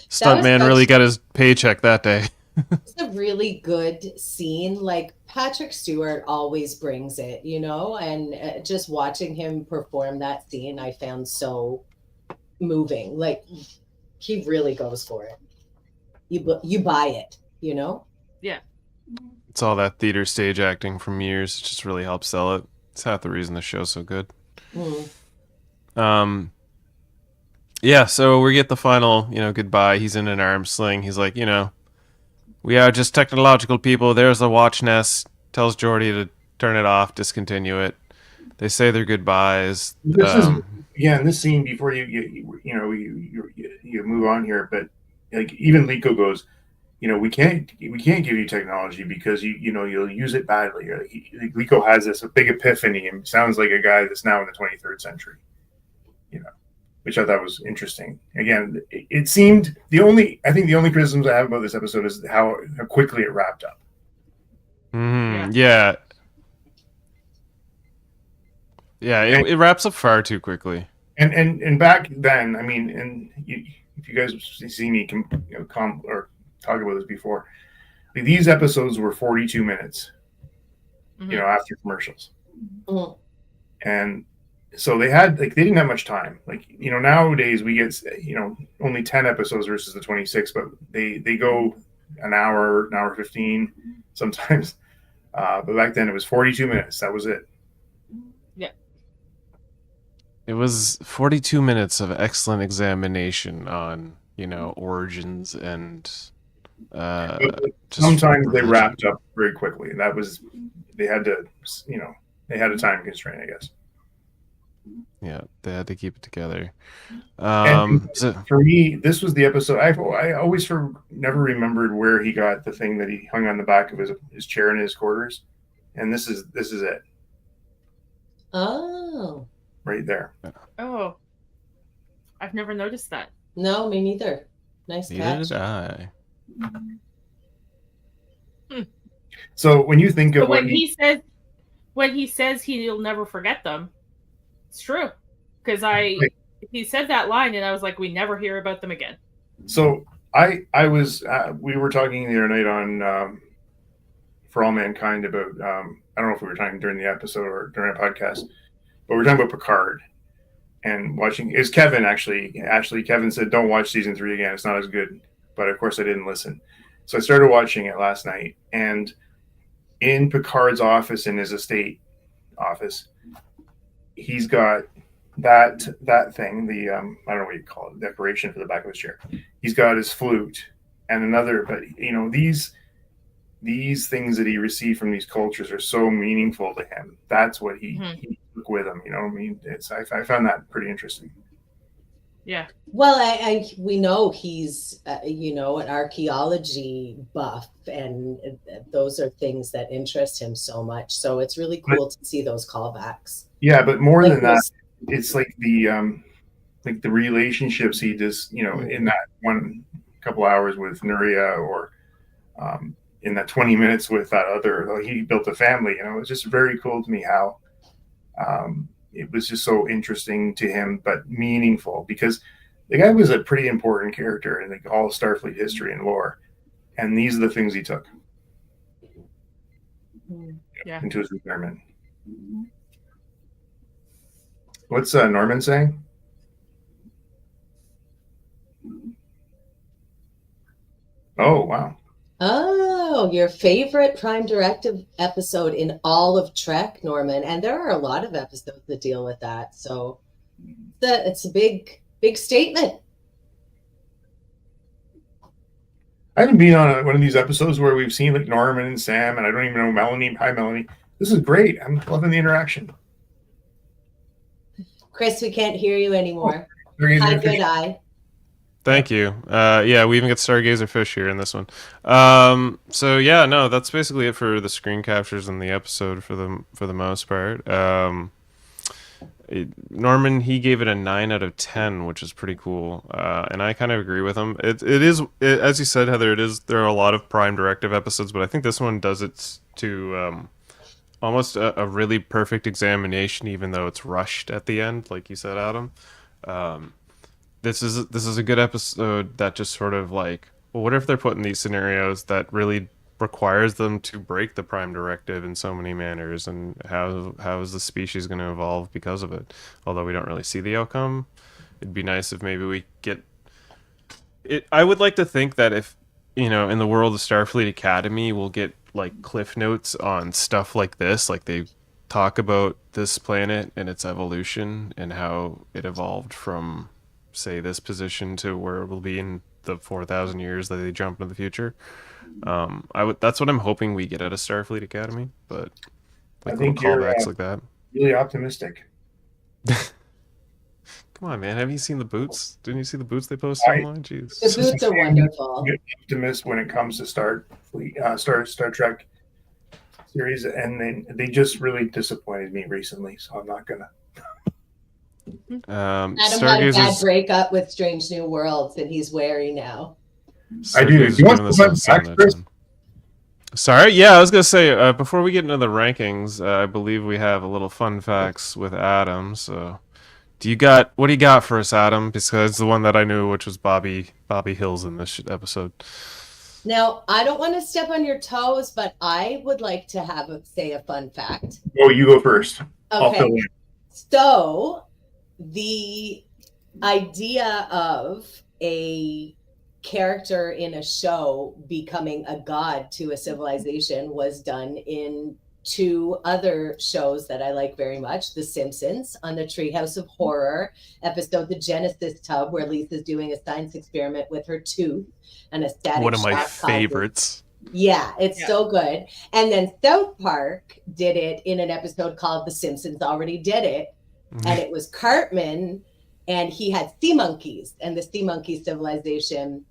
E: Stuntman really got his paycheck that day.
F: It's a really good scene. Like, Patrick Stewart always brings it, and just watching him perform that scene, I found so moving. Like, he really goes for it. You buy it,
G: Yeah.
E: It's all that theater stage acting from years. It just really helps sell it. It's half the reason the show's so good. Yeah, so we get the final, goodbye. He's in an arm sling. He's like, we are just technological people. There's the watch nest. Tells Geordi to turn it off, discontinue it. They say their goodbyes.
H: In this scene, before you move on here, but like, even Liko goes, we can't give you technology because you'll use it badly. Liko has this big epiphany and sounds like a guy that's now in the 23rd century. Which I thought was interesting. Again, it seemed the only criticisms I have about this episode is how quickly it wrapped up.
E: Yeah. It wraps up far too quickly.
H: And back then, I mean, and if you guys see me talk about this before, like, these episodes were 42 minutes, after commercials.
F: Mm-hmm.
H: And so they didn't have much time. Like, nowadays we get, only 10 episodes versus the 26, but they go an hour 15 sometimes. But back then it was 42 minutes. That was it.
G: Yeah.
E: It was 42 minutes of excellent examination on, origins and
H: sometimes they wrapped up very quickly. That was, they had to, they had a time constraint, I guess.
E: Yeah, they had to keep it together.
H: For me, this was the episode. I always never remembered where he got the thing that he hung on the back of his chair in his quarters, and this is it.
F: Oh,
H: right there.
G: Oh, I've never noticed that.
F: No, me neither. Nice catch.
E: Neither did I.
H: So when you think of
G: when he says he'll never forget them, it's true, because he said that line and I was like, we never hear about them again.
H: So we were talking the other night on For All Mankind about I don't know if we were talking during the episode or during a podcast, but we were talking about Picard and watching. Is Kevin actually? Kevin said, "Don't watch season 3 again. It's not as good." But of course, I didn't listen. So I started watching it last night, and in Picard's office, in his estate office, he's got that thing, the I don't know what you call it, decoration for the back of his chair. He's got his flute and another, but these things that he received from these cultures are so meaningful to him. That's what he took with him. I mean, I found that pretty interesting.
G: Yeah.
F: Well, we know he's an archaeology buff, and those are things that interest him so much. So it's really cool to see those callbacks.
H: Yeah, but more than that, it's like the relationships he does, in that one couple hours with Nuria, or in that 20 minutes with that other, he built a family. It's just very cool to me how it was just so interesting to him, but meaningful, because the guy was a pretty important character in all of Starfleet history and lore, and these are the things he took into his retirement. What's Norman saying? Oh, wow.
F: Oh, your favorite Prime Directive episode in all of Trek, Norman. And there are a lot of episodes that deal with that. So it's a big statement.
H: I haven't been on one of these episodes where we've seen like Norman and Sam, and I don't even know Melanie. Hi, Melanie. This is great. I'm loving the interaction.
F: Chris, we can't hear you anymore.
H: Stargazer
F: Hi,
H: Fish.
F: good eye.
E: Thank you. Yeah, we even get Stargazer Fish here in this one. So yeah, no, that's basically it for the screen captures in the episode for the most part. Norman, he gave it a 9 out of 10, which is pretty cool, and I kind of agree with him. It is, as you said, Heather. There are a lot of Prime Directive episodes, but I think this one does it to almost a really perfect examination, even though it's rushed at the end, like you said, Adam. This is a good episode that just sort of like, well, what if they're put in these scenarios that really requires them to break the Prime Directive in so many manners, and how is the species going to evolve because of it? Although we don't really see the outcome, it'd be nice if maybe we get it. I would like to think that if, in the world of Starfleet Academy, we'll get like cliff notes on stuff like this, like they talk about this planet and its evolution and how it evolved from, say, this position to where it will be in the 4,000 years that they jump into the future. That's what I'm hoping we get at a Starfleet Academy, but like
H: I think
E: little
H: you're
E: callbacks like that.
H: really optimistic.
E: Come on, man! Have you seen the boots? Didn't you see the boots they posted online? Jeez.
F: The boots are wonderful.
H: I'm optimist when it comes to Star Trek series, and then they just really disappointed me recently. So I'm not gonna.
F: Adam had a bad breakup with Strange New Worlds, and he's wary now.
H: I do. You want to back, Chris?
E: Sorry, yeah, I was gonna say before we get into the rankings, I believe we have a little fun facts with Adam. So, what do you got for us, Adam? Because the one that I knew, which was Bobby Hills in this episode.
F: Now, I don't want to step on your toes, but I would like to say a fun fact.
H: Oh, you go first.
F: Okay.
H: I'll fill in.
F: So, the idea of a character in a show becoming a god to a civilization was done in 2 other shows that I like very much. The Simpsons on the Treehouse of Horror episode, The Genesis Tub, where Lisa's doing a science experiment with her tooth and a static
E: One of my
F: shock
E: favorites.
F: Yeah, it's so good. And then South Park did it in an episode called The Simpsons Already Did It. And it was Cartman, and he had sea monkeys, and the sea monkey civilization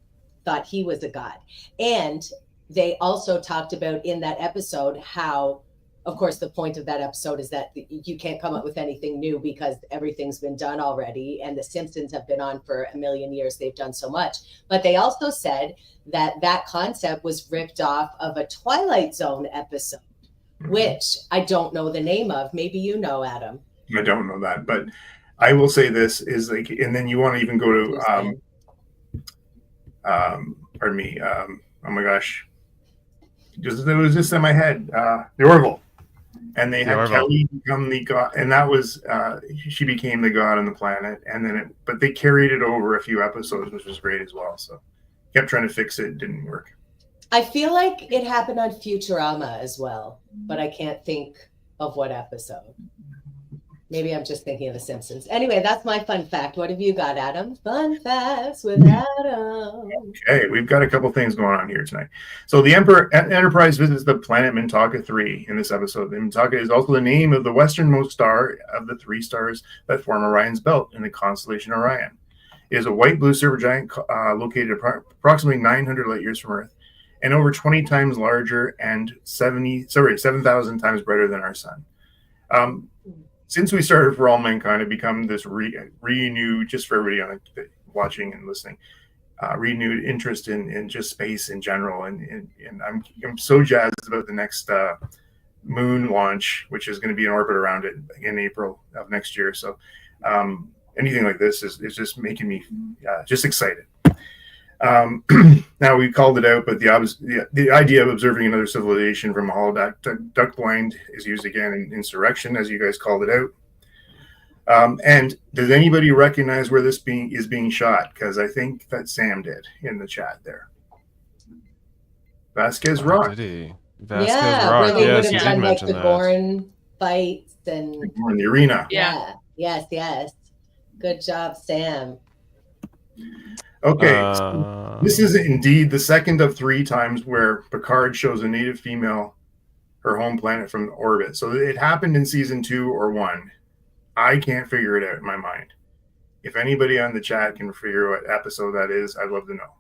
F: thought he was a god. And they also talked about in that episode how, of course, the point of that episode is that you can't come up with anything new because everything's been done already. And the Simpsons have been on for 1 million years. They've done so much. But they also said that concept was ripped off of a Twilight Zone episode, which I don't know the name of. Maybe you know, Adam.
H: I don't know that, but I will say this is like, and then you want to even go to, pardon me, oh my gosh, it was just in my head, the Orville, and they had Kelly become the god, and that was, she became the god on the planet, and then but they carried it over a few episodes, which was great as well, so kept trying to fix it, didn't work.
F: I feel like it happened on Futurama as well, but I can't think of what episode. Maybe I'm just thinking of The Simpsons. Anyway, that's my fun fact. What have you got, Adam? Fun facts with Adam.
H: Okay, we've got a couple things going on here tonight. So the Enterprise visits the planet Mintaka 3 in this episode. Mintaka is also the name of the westernmost star of the 3 stars that form Orion's belt in the constellation Orion. It is a white-blue supergiant located approximately 900 light years from Earth and over 20 times larger and 7,000 times brighter than our sun. Since we started For All Mankind, it's become this renewed, just for everybody watching and listening, renewed interest in just space in general. And I'm so jazzed about the next moon launch, which is going to be in orbit around it in April of next year. So anything like this is just making me just excited. Now we called it out, but the idea of observing another civilization from a holoduck blind is used again in Insurrection, as you guys called it out. And does anybody recognize where this is being shot? Because I think that Sam did in the chat there. Vasquez Rock.
E: Did he?
F: Vasquez Rock. Where they would have done like the Gorn fights and
H: in the arena.
F: Yeah. Yes. Good job, Sam.
H: Okay, so this is indeed the second of 3 times where Picard shows a native female her home planet from orbit. So it happened in season 2 or 1. I can't figure it out in my mind. If anybody on the chat can figure out what episode that is, I'd love to know.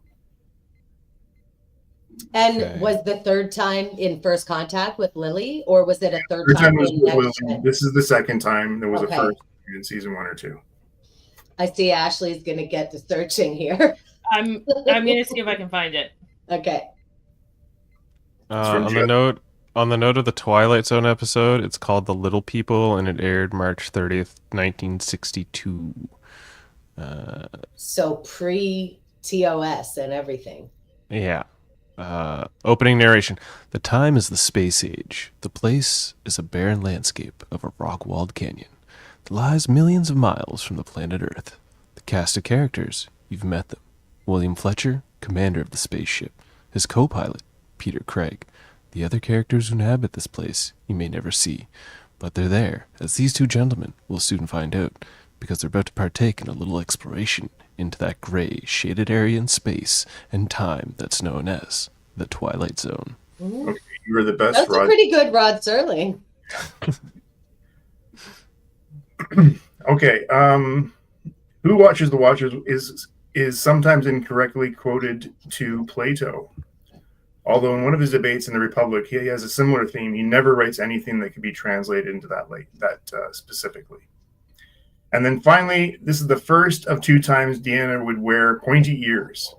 F: And was the third time in First Contact with Lily, or was it a third time
H: was
F: in
H: with
F: Next
H: Lily.
F: Gen?
H: This is the second time. There was
F: Okay.
H: a first in season 1 or 2.
F: I see Ashley's going to get to searching here.
G: I'm going to see if I can find it.
F: Okay.
E: On the note of the Twilight Zone episode, it's called The Little People, and it aired March 30th, 1962.
F: So pre-TOS and everything.
E: Yeah. Opening narration. The time is the space age. The place is a barren landscape of a rock-walled canyon that lies millions of miles from the planet Earth. The cast of characters, you've met them. William Fletcher, commander of the spaceship. His co-pilot, Peter Craig. The other characters who inhabit this place you may never see, but they're there, as these two gentlemen will soon find out, because they're about to partake in a little exploration into that gray, shaded area in space and time that's known as the Twilight Zone.
H: Okay, you were the best,
F: That's
H: Rod.
F: a pretty good Rod Serling.
H: Okay, Who Watches the Watchers is sometimes incorrectly quoted to Plato. Although in one of his debates in the Republic, he has a similar theme. He never writes anything that could be translated into that specifically. And then finally, this is the first of 2 times Deanna would wear pointy ears.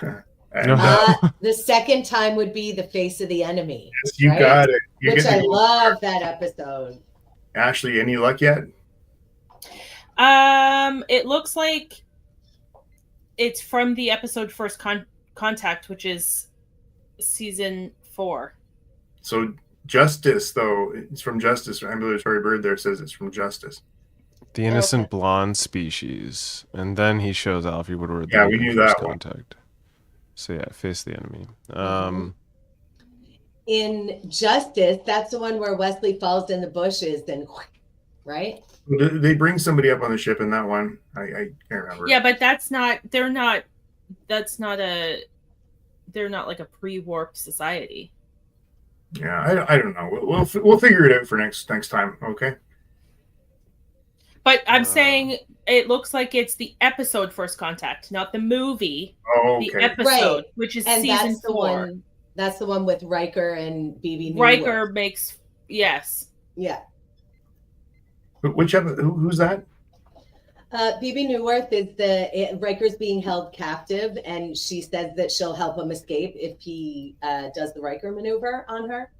F: The second time would be The Face of the Enemy.
H: Yes, you got it. You
F: Which
H: get to
F: I
H: go.
F: love that episode.
H: Ashley, any luck yet?
G: It looks like it's from the episode First Contact, which is season 4.
H: So Justice, though, it's from Justice. Ambulatory Bird there says it's from Justice.
E: The innocent blonde species. And then he shows Alfie Woodward.
H: Yeah, we knew that one.
E: Contact. So yeah, Face the Enemy.
F: In Justice, that's the one where Wesley falls in the bushes and right?
H: They bring somebody up on the ship in that one. I can't remember.
G: Yeah, but they're not like a pre-warped society.
H: Yeah, I don't know. We'll figure it out for next time. Okay.
G: But I'm saying it looks like it's the episode First Contact, not the movie.
H: Oh, okay.
G: The episode, which is season 4.
F: That's the one with Riker and BB Newell.
G: Riker makes yes.
F: Yeah.
H: Which episode? Who's that?
F: BB Newworth is Riker's being held captive, and she says that she'll help him escape if he does the Riker maneuver on her.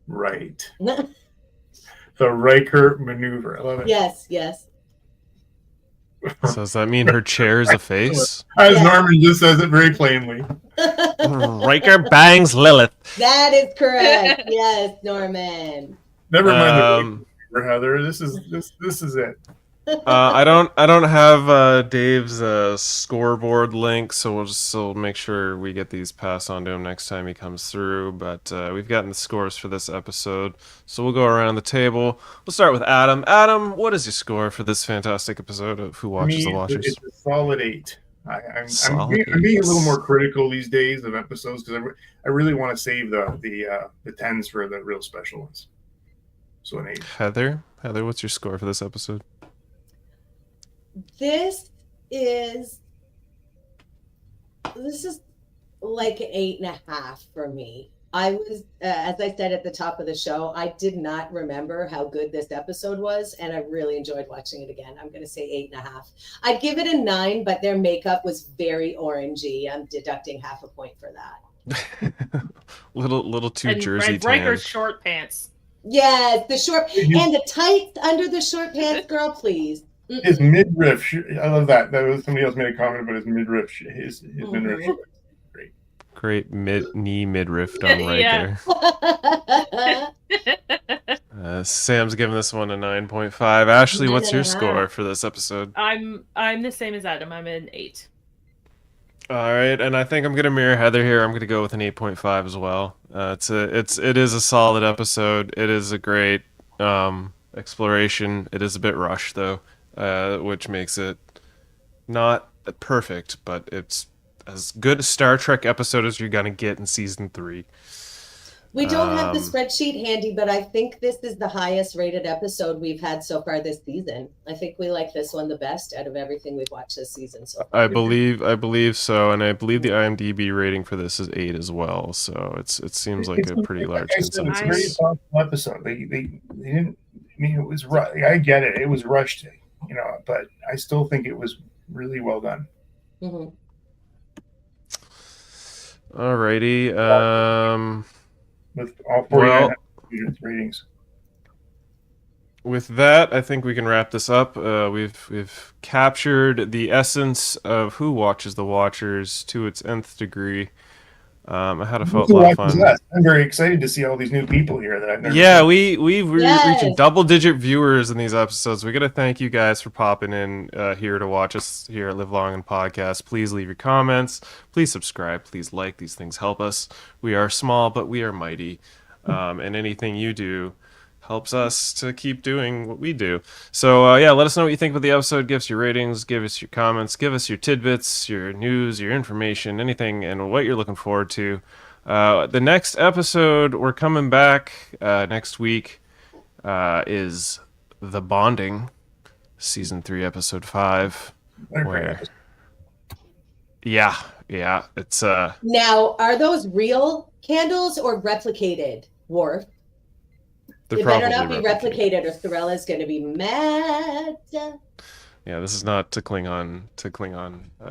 H: Right. The Riker maneuver. I love it.
F: Yes.
E: So does that mean her chair is a face?
H: As Norman just says it very plainly.
E: Riker bangs Lilith.
F: That is correct. Yes, Norman.
H: Never mind the Heather. This is it.
E: I don't have Dave's scoreboard link, so we'll still make sure we get these passed on to him next time he comes through. But we've gotten the scores for this episode, so we'll go around the table. We'll start with Adam. Adam, what is your score for this fantastic episode of Who Watches the Watchers?
H: It's a solid 8. I'm being a little more critical these days of episodes because I really want to save the 10s for the real special ones. So an 8.
E: Heather, what's your score for this episode?
F: This is like an 8.5 for me. I was, as I said at the top of the show, I did not remember how good this episode was, and I really enjoyed watching it again. I'm going to say 8.5. I'd give it a 9, but their makeup was very orangey. I'm deducting half a point for that.
E: little too Jersey tan.
G: Riker's short pants.
F: Yes, the short and the tights under the short pants, girl, please.
H: His midriff, I love that. That was somebody else made a comment about his midriff. His midriff.
E: Great knee midriff done right there. Sam's giving this one a 9.5. Ashley, what's your score for this episode?
G: I'm the same as Adam. I'm an 8.
E: All right, and I think I'm gonna mirror Heather here. I'm gonna go with an 8.5 as well. It is a solid episode. It is a great exploration. It is a bit rushed though, which makes it not perfect, but it's as good a Star Trek episode as you're gonna get in season 3.
F: We don't have the spreadsheet handy, but I think this is the highest rated episode we've had so far this season. I think we like this one the best out of everything we've watched this season so far.
E: I believe so, and I believe the IMDb rating for this is 8 as well. So it seems like a pretty large consensus.
H: It's a very thoughtful episode. They didn't. I mean, it was. I get it. It was rushed, but I still think it was really well done.
F: Mm-hmm.
E: Alrighty.
H: With all 49 ratings.
E: With that, I think we can wrap this up. We've captured the essence of who watches the Watchers to its nth degree. I had a lot of fun.
H: I'm very excited to see all these new people here that I've never
E: seen. We've reaching double-digit viewers in these episodes. We got to thank you guys for popping in here to watch us here at Live Long and Podcast. Please leave your comments. Please subscribe. Please like. These things help us. We are small, but we are mighty. And anything you do helps us to keep doing what we do. So, let us know what you think about the episode. Give us your ratings. Give us your comments. Give us your tidbits, your news, your information, anything, and what you're looking forward to. The next episode, we're coming back next week, is The Bonding, Season 3, Episode 5. Yeah, it's...
F: Now, are those real candles or replicated, Worf? They better not be replicated or Thorella's going to be mad.
E: Yeah, this is not to Klingon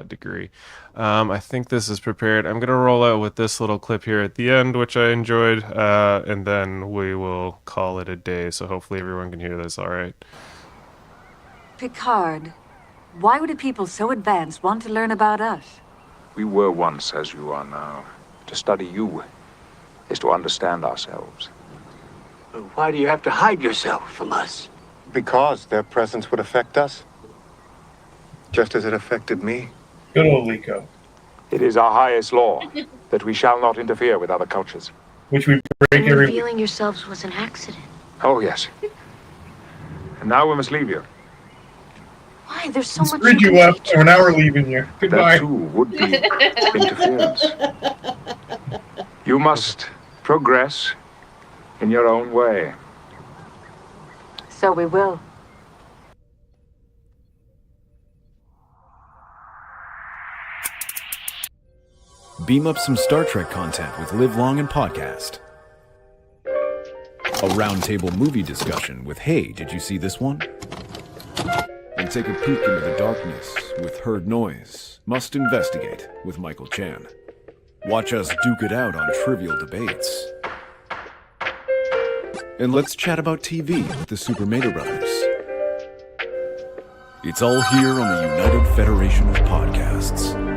E: degree. I think this is prepared. I'm going to roll out with this little clip here at the end, which I enjoyed, and then we will call it a day. So hopefully everyone can hear this all right.
K: Picard, why would a people so advanced want to learn about us?
L: We were once as you are now. To study you is to understand ourselves.
D: Why do you have to hide yourself from us?
M: Because their presence would affect us, just as it affected me.
H: Good old Lico.
L: It is our highest law that we shall not interfere with other cultures.
H: Which we break every...
C: Revealing yourselves was an accident.
L: Oh, yes. And now we must leave you.
C: Why? There's so much...
H: Rid you up, and now we're leaving you. Goodbye.
L: That, too, would be interference. You must progress in your own way.
K: So we will.
N: Beam up some Star Trek content with Live Long and Podcast. A roundtable movie discussion with Hey, did you see this one? And take a peek into the darkness with Heard Noise, Must Investigate with Michael Chan. Watch us duke it out on trivial debates. And let's chat about TV with the Super Mater Brothers. It's all here on the United Federation of Podcasts.